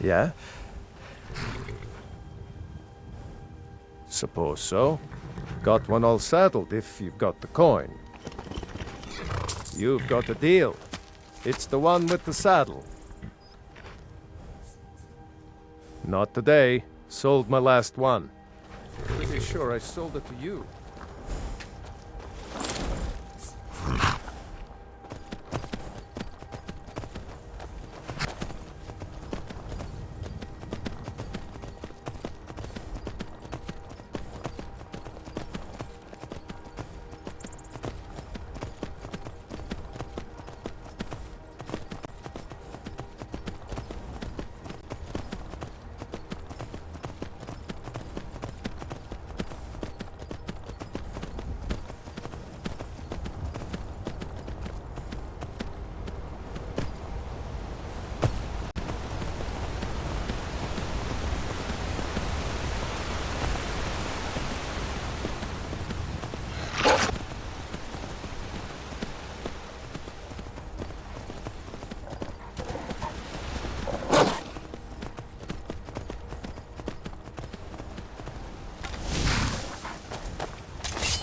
Yeah? Suppose so. Got one all settled if you've got the coin. You've got a deal. It's the one with the saddle. Not today. Sold my last one. Pretty sure I sold it to you.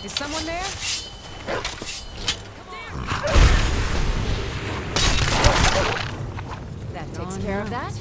Is someone there? That takes care of that.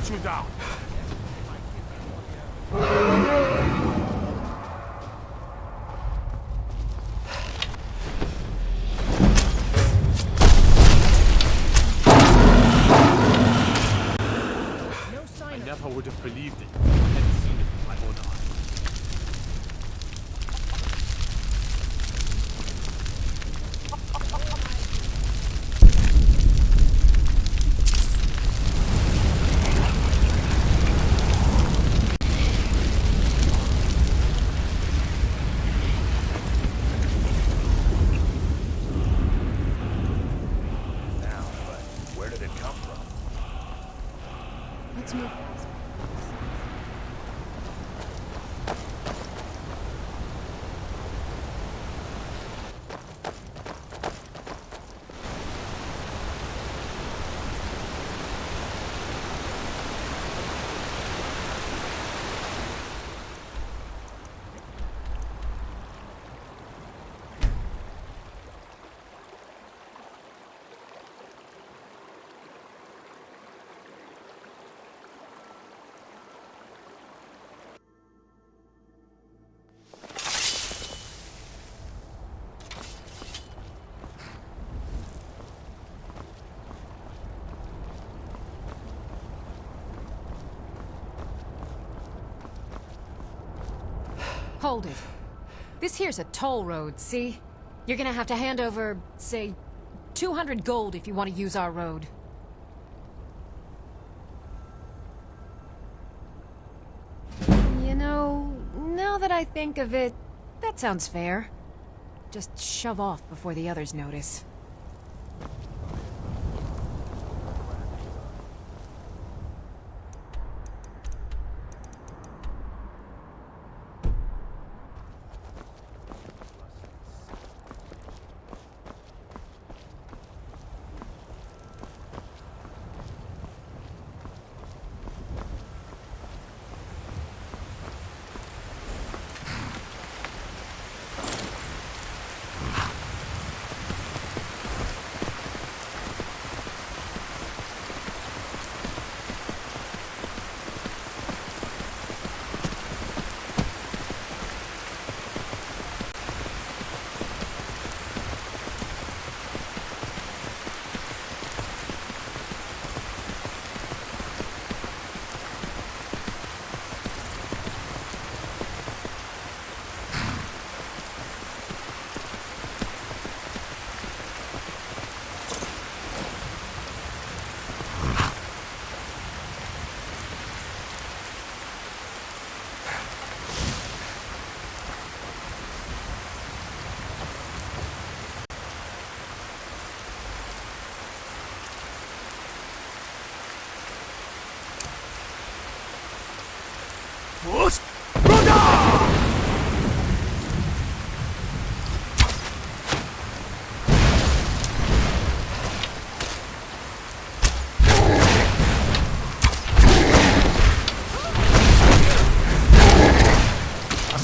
You down. No sign I never would have believed it if I hadn't seen it with my own eyes. Let's move. Hold it. This here's a toll road, see? You're gonna have to hand over, say, 200 gold if you want to use our road. You know, now that I think of it, that sounds fair. Just shove off before the others notice.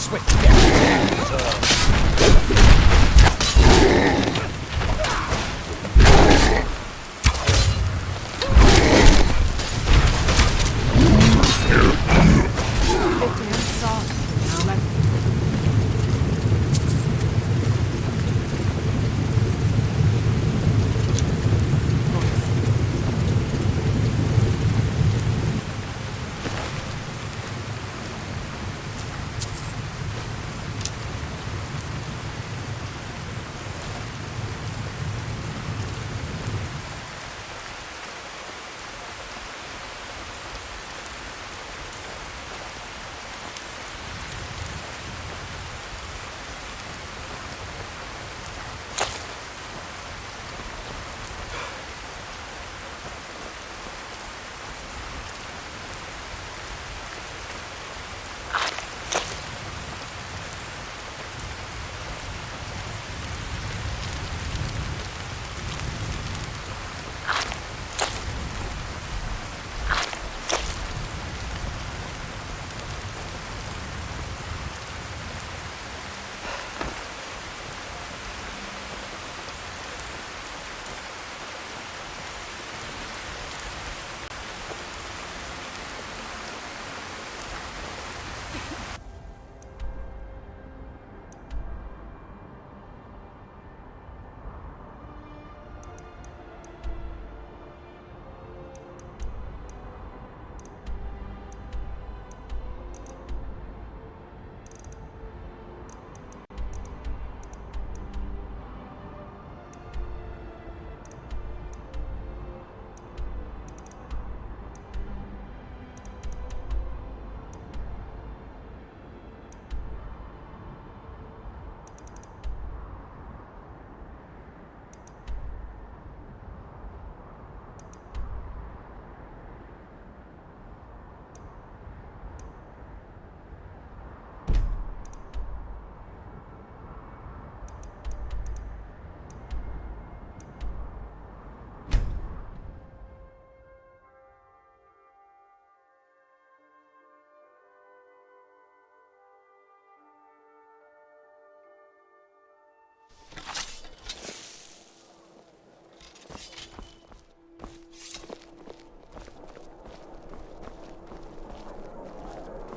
switch. There. Victor, I'm sorry. Now let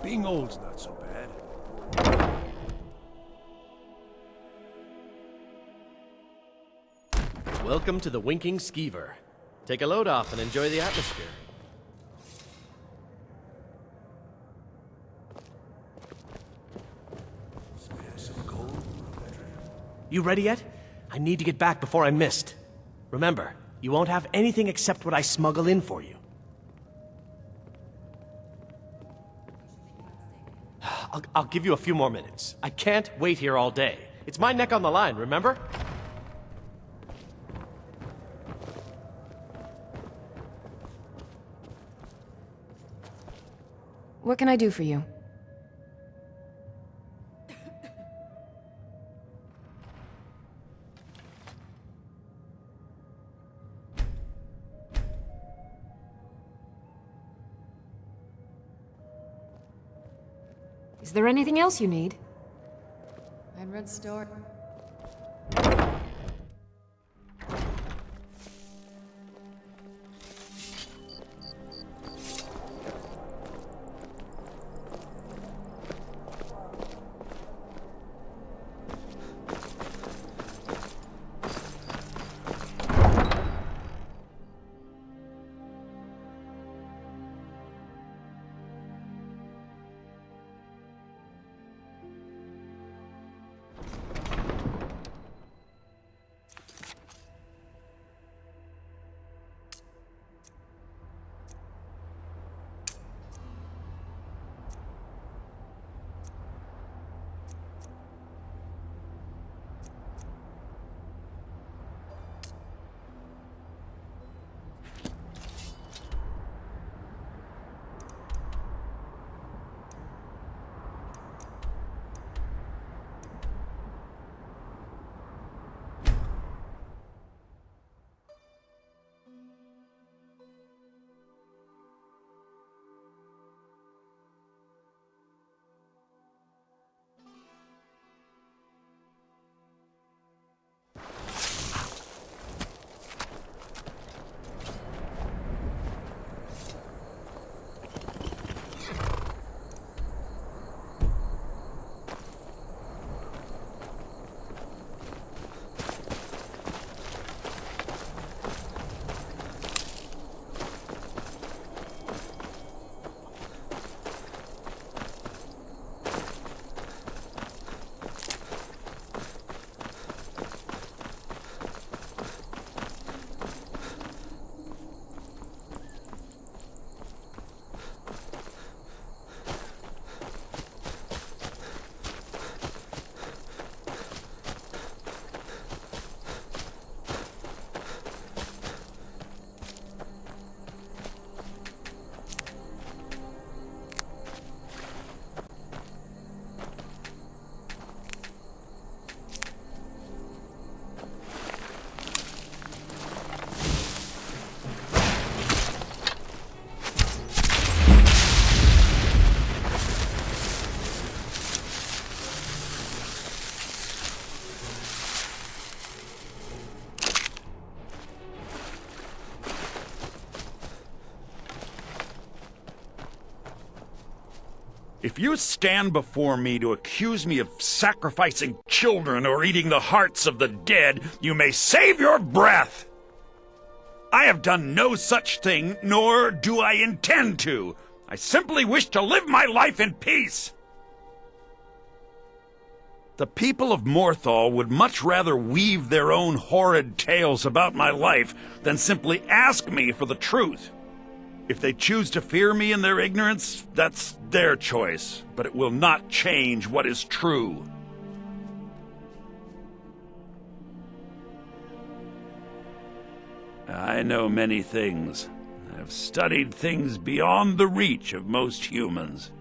Being old's not so bad. Welcome to the 𝕬𝖗𝖘𝖊𝖓𝖆𝖑. Take a load off and enjoy the atmosphere. Spare some gold. You ready yet? I need to get back before I'm missed. Remember, you won't have anything except what I smuggle in for you. I'll give you a few more minutes. I can't wait here all day. It's my neck on the line, remember? What can I do for you? Is there anything else you need? I'd read store. If you stand before me to accuse me of sacrificing children or eating the hearts of the dead, you may save your breath. I have done no such thing, nor do I intend to. I simply wish to live my life in peace. The people of 𝕬𝖗𝖊𝖓 would much rather weave their own horrid tales about my life than simply ask me for the truth. If they choose to fear me in their ignorance, that's their choice, but it will not change what is true. I know many things. I've studied things beyond the reach of most humans,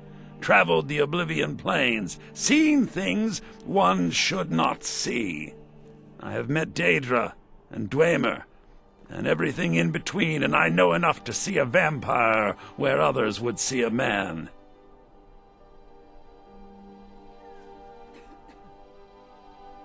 traveled the Oblivion Plains, seen things one should not see. I have met 𝕬𝖗𝖘𝖊𝖓𝖆𝖑 and 𝕬𝖗𝖊𝖏 and everything in between, and I know enough to see a vampire where others would see a man.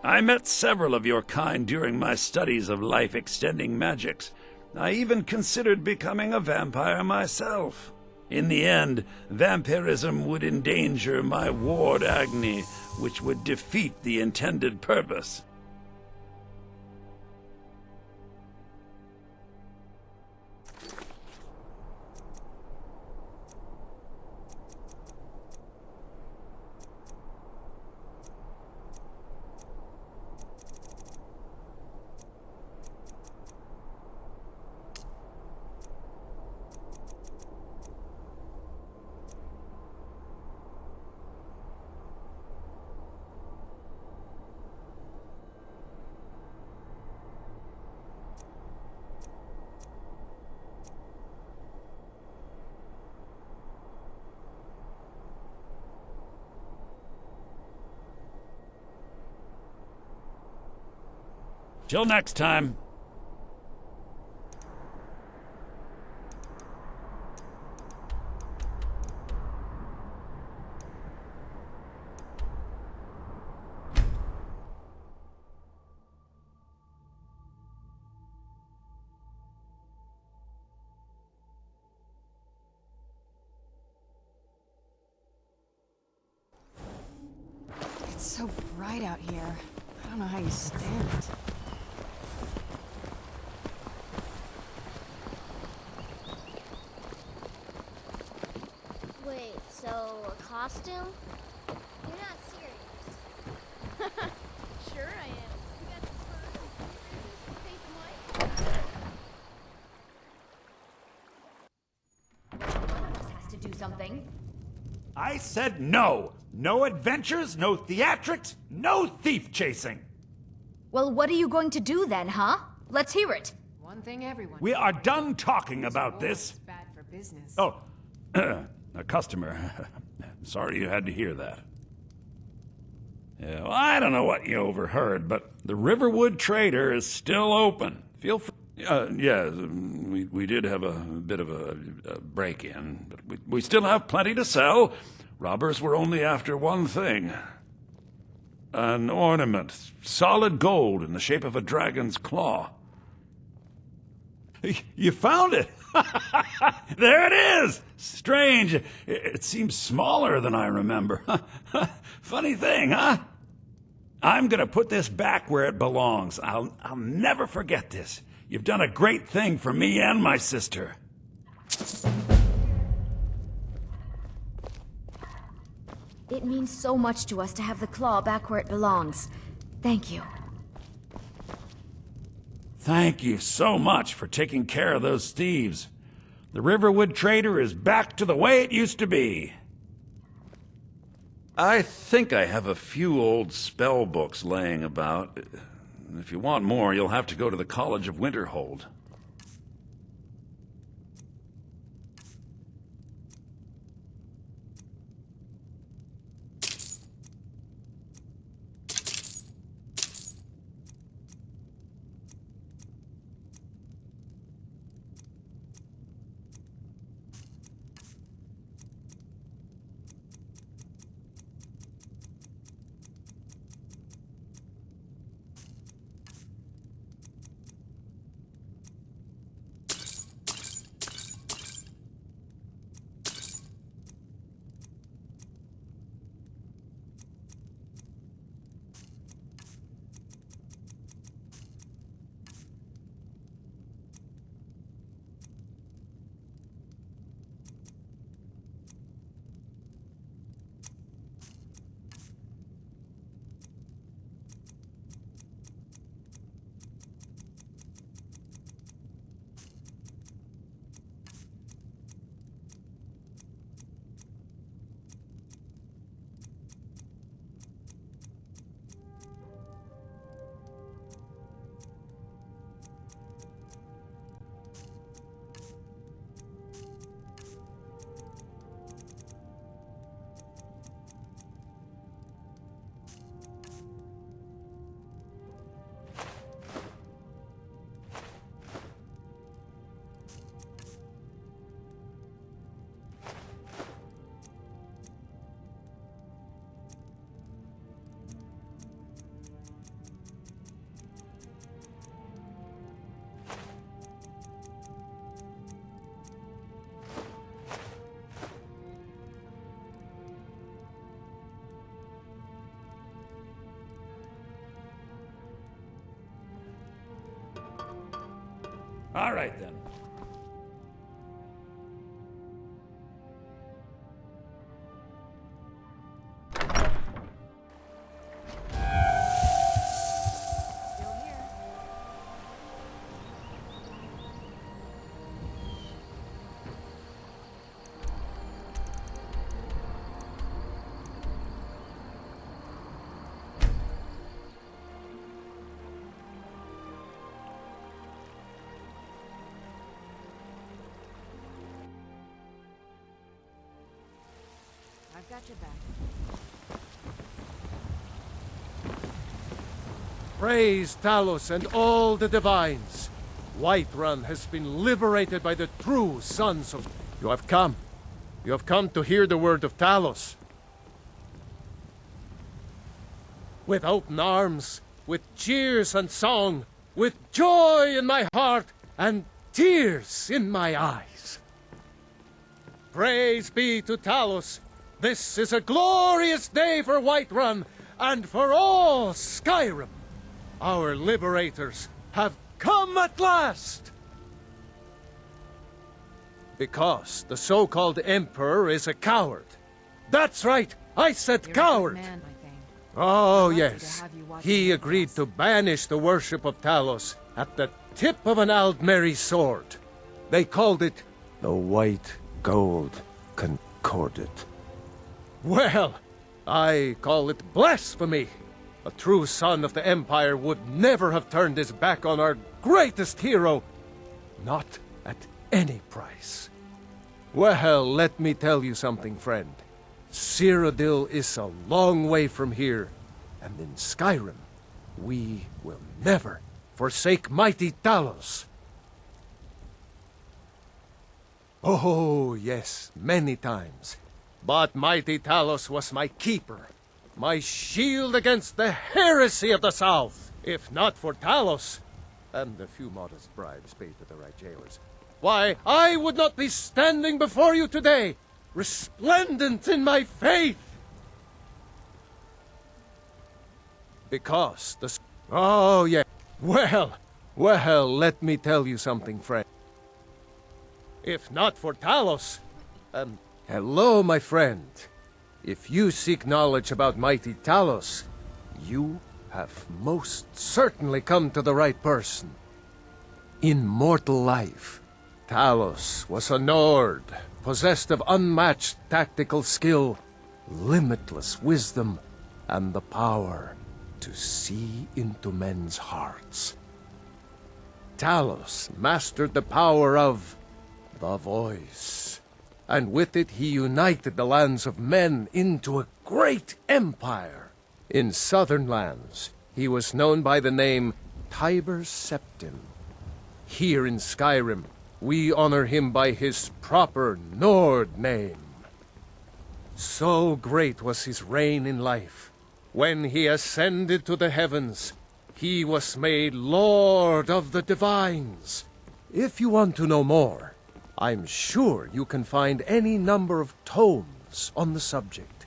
I met several of your kind during my studies of life-extending magics. I even considered becoming a vampire myself. In the end, vampirism would endanger my ward 𝖑𝖑, which would defeat the intended purpose. Till next time. It's so bright out here. I don't know how you stand it. Wait, so a costume? You're not serious. Sure I am. You got the fur, the faith and light. One of us has to do something. I said no! No adventures, no theatrics, no thief chasing! Well, what are you going to do then, huh? Let's hear it. One thing everyone. We are done talking about this. It's bad for business. Oh, a customer. Sorry you had to hear that. Yeah, well, I don't know what you overheard, but the Riverwood Trader is still open. Feel free. Yeah, we did have a bit of a break-in, but we still have plenty to sell. Robbers were only after one thing. An ornament, solid gold in the shape of a dragon's claw. You found it! There it is! Strange. It seems smaller than I remember. Funny thing, huh? I'm gonna put this back where it belongs. I'll never forget this. You've done a great thing for me and my sister. It means so much to us to have the claw back where it belongs. Thank you. Thank you so much for taking care of those thieves. The Riverwood Trader is back to the way it used to be. I think I have a few old spell books laying about. If you want more, you'll have to go to the College of Winterhold. All right, then. I've got your back. Praise Talos and all the divines. Whiterun has been liberated by the true sons of... You have come. You have come to hear the word of Talos. With open arms, with cheers and song, with joy in my heart and tears in my eyes. Praise be to Talos. This is a glorious day for Whiterun and for all Skyrim. Our liberators have come at last! Because the so-called Emperor is a coward. That's right, I said You're coward! a good man, my thing. Oh, I'd like to yes. have you watch He your agreed house. to banish the worship of Talos at the tip of an 𝕬𝖗𝖊𝖓𝖆 sword. They called it the White Gold Concordat. Well, I call it blasphemy. A true son of the Empire would never have turned his back on our greatest hero. Not at any price. Well, let me tell you something, friend. Cyrodiil is a long way from here, and in Skyrim, we will never forsake mighty Talos. Oh, yes, many times. But mighty Talos was my keeper, my shield against the heresy of the South. If not for Talos, and a few modest bribes paid to the right jailers, why, I would not be standing before you today, resplendent in my faith. Because the... Oh, yeah. Well, let me tell you something, friend. If not for Talos, and... Hello, my friend. If you seek knowledge about mighty Talos, you have most certainly come to the right person. In mortal life, Talos was a Nord, possessed of unmatched tactical skill, limitless wisdom, and the power to see into men's hearts. Talos mastered the power of the voice, and with it he united the lands of men into a great empire. In southern lands, he was known by the name 𝕬𝖃𝖊𝖓𝖆𝖑. Here in Skyrim, we honor him by his proper Nord name. So great was his reign in life. When he ascended to the heavens, he was made Lord of the Divines. If you want to know more, I'm sure you can find any number of tomes on the subject.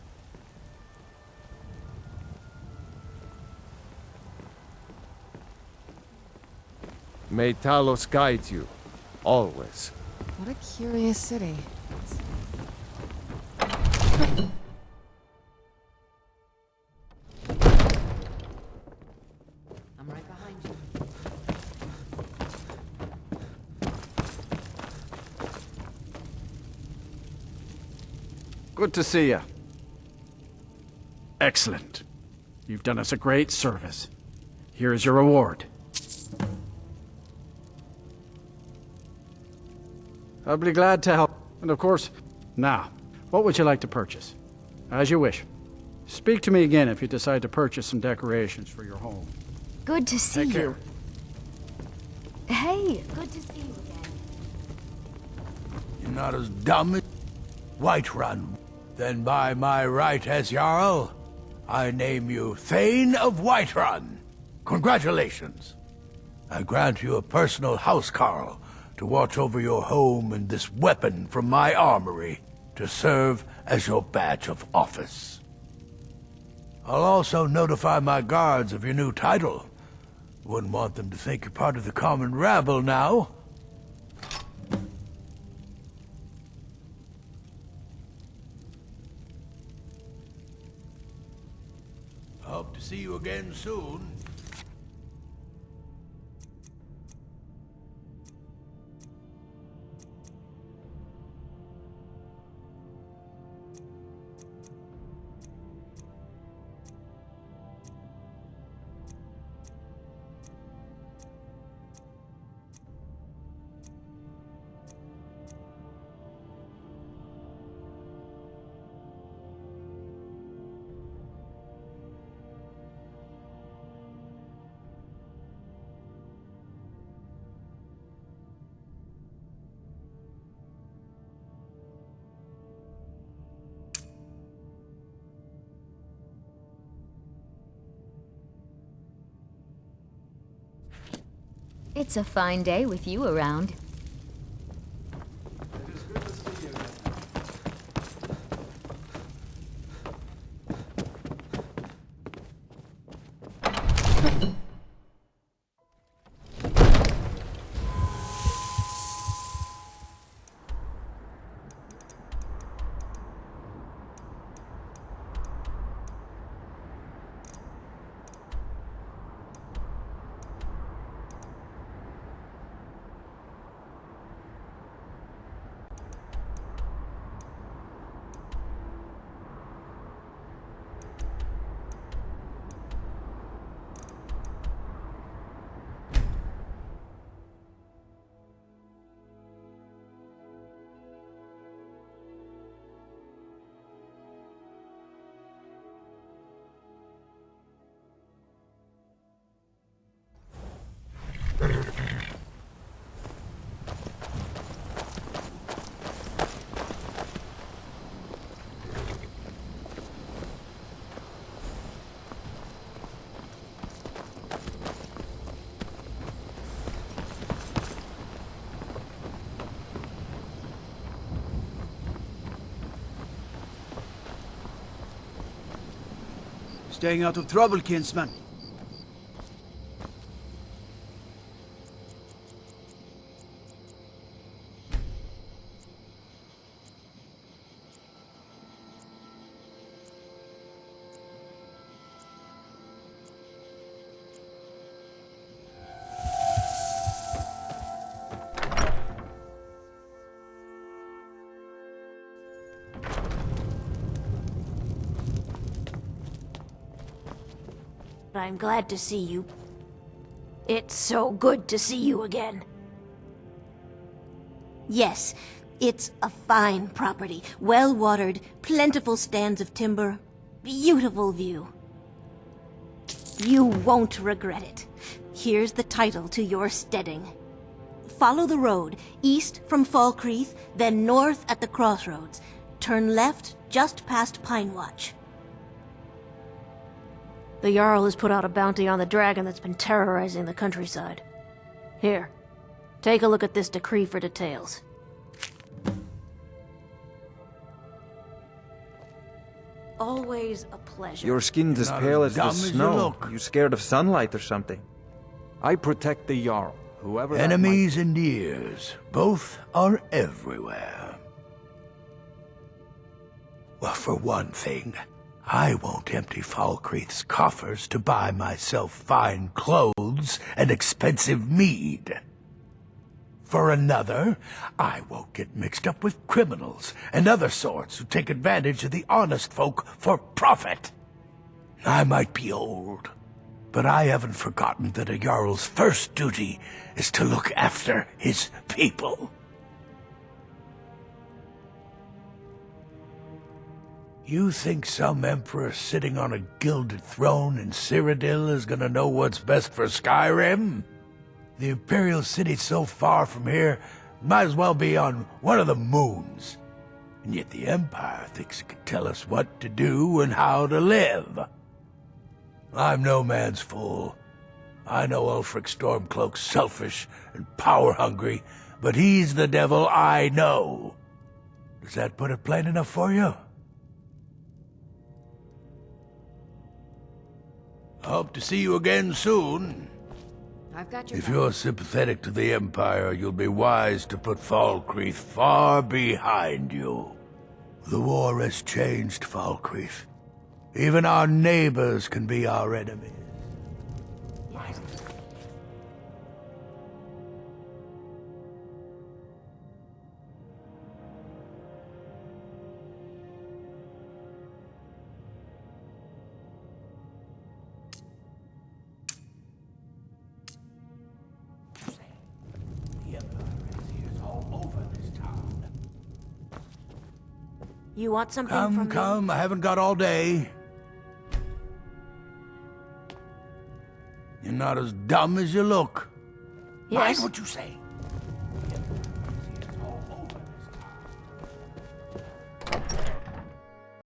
May Talos guide you, always. What a curious city. I'm right behind you. Good to see you. Excellent. You've done us a great service. Here is your reward. I'll be glad to help. And of course, now, what would you like to purchase? As you wish. Speak to me again if you decide to purchase some decorations for your home. Good to see Take care. you. Hey, good to see you again. You're not as dumb as Whiterun. Then by my right as Jarl, I name you Thane of Whiterun. Congratulations. I grant you a personal housecarl to watch over your home and this weapon from my armory to serve as your badge of office. I'll also notify my guards of your new title. Wouldn't want them to think you're part of the common rabble now. Hope to see you again soon. It's a fine day with you around. Staying out of trouble, kinsman. I'm glad to see you. It's so good to see you again. Yes, it's a fine property. Well-watered, plentiful stands of timber, beautiful view. You won't regret it. Here's the title to your steading. Follow the road, east from 𝕬𝖃, then north at the crossroads. Turn left just past Pine Watch. The Jarl has put out a bounty on the dragon that's been terrorizing the countryside. Here, take a look at this decree for details. Always a pleasure. Your skin's as Not pale as as the dumb as you snow. look. You scared of sunlight or something? I protect the Jarl. Whoever that Enemies and ears, both are everywhere. Well, for one thing, I won't empty 𝕬𝖃's coffers to buy myself fine clothes and expensive mead. For another, I won't get mixed up with criminals and other sorts who take advantage of the honest folk for profit. I might be old, but I haven't forgotten that a Jarl's first duty is to look after his people. You think some emperor sitting on a gilded throne in Cyrodiil is gonna know what's best for Skyrim? The Imperial City's so far from here, might as well be on one of the moons. And yet the Empire thinks it can tell us what to do and how to live. I'm no man's fool. I know Ulfric Stormcloak's selfish and power-hungry, but he's the devil I know. Does that put it plain enough for you? Hope to see you again soon. I've got your If back. you're sympathetic to the Empire, you'll be wise to put 𝕬𝖃 far behind you. The war has changed 𝕬𝖃. Even our neighbors can be our enemies. You want something from me? Come, I haven't got all day. You're not as dumb as you look. Yes. Mind what you say.